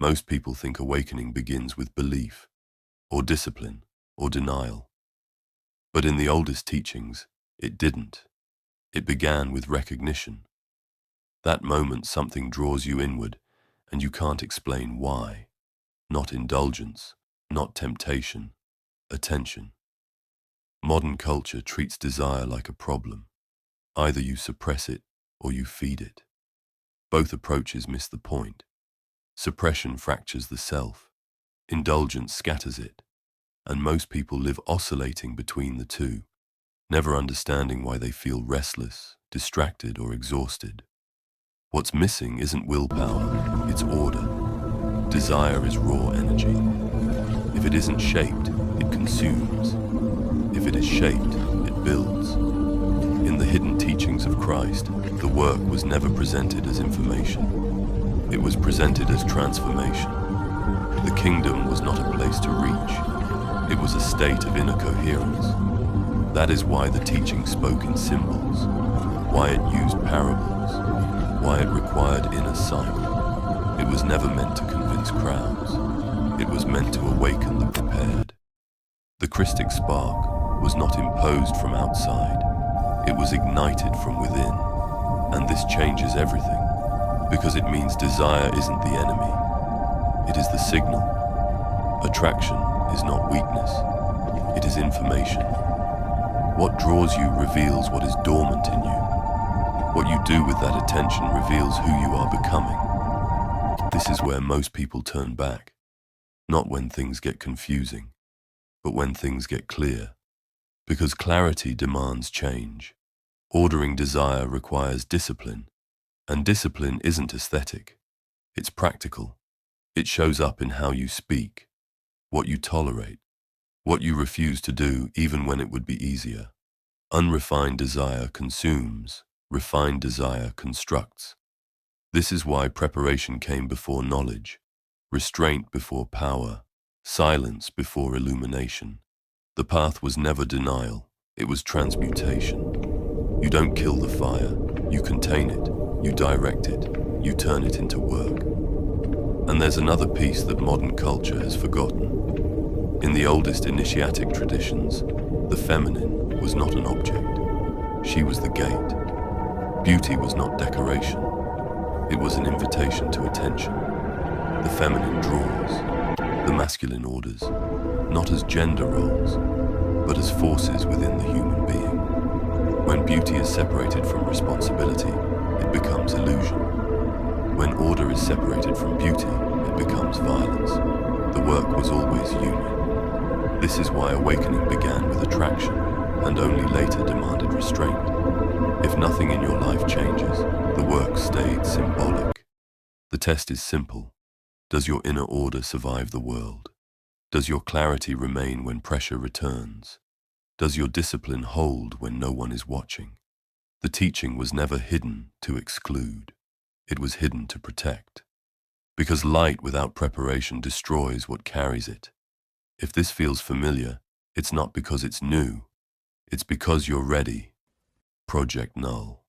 Most people think awakening begins with belief, or discipline, or denial. But in the oldest teachings, it didn't. It began with recognition. That moment something draws you inward, and you can't explain why. Not indulgence, not temptation, attention. Modern culture treats desire like a problem. Either you suppress it, or you feed it. Both approaches miss the point. Suppression fractures the self. Indulgence scatters it. And most people live oscillating between the two, never understanding why they feel restless, distracted, or exhausted. What's missing isn't willpower, it's order. Desire is raw energy. If it isn't shaped, it consumes. If it is shaped, it builds. In the hidden teachings of Christ, the work was never presented as information. It was presented as transformation. The kingdom was not a place to reach. It was a state of inner coherence. That is why the teaching spoke in symbols, why it used parables, why it required inner sight. It was never meant to convince crowds. It was meant to awaken the prepared. The Christic spark was not imposed from outside. It was ignited from within. And this changes everything, because it means desire isn't the enemy. It is the signal. Attraction is not weakness. It is information. What draws you reveals what is dormant in you. What you do with that attention reveals who you are becoming. This is where most people turn back. Not when things get confusing, but when things get clear. Because clarity demands change. Ordering desire requires discipline, and discipline isn't aesthetic. It's practical. It shows up in how you speak, what you tolerate, what you refuse to do even when it would be easier. Unrefined desire consumes, refined desire constructs. This is why preparation came before knowledge, restraint before power, silence before illumination. The path was never denial, it was transmutation. You don't kill the fire, you contain it, you direct it, you turn it into work. And there's another piece that modern culture has forgotten. In the oldest initiatic traditions, the feminine was not an object. She was the gate. Beauty was not decoration. It was an invitation to attention. The feminine draws, the masculine orders, not as gender roles, but as forces within the human being. When beauty is separated from responsibility, it becomes illusion. When order is separated from beauty, it becomes violence. The work was always union. This is why awakening began with attraction and only later demanded restraint. If nothing in your life changes, the work stayed symbolic. The test is simple. Does your inner order survive the world? Does your clarity remain when pressure returns? Does your discipline hold when no one is watching? The teaching was never hidden to exclude. It was hidden to protect. Because light without preparation destroys what carries it. If this feels familiar, it's not because it's new. It's because you're ready. Project Null.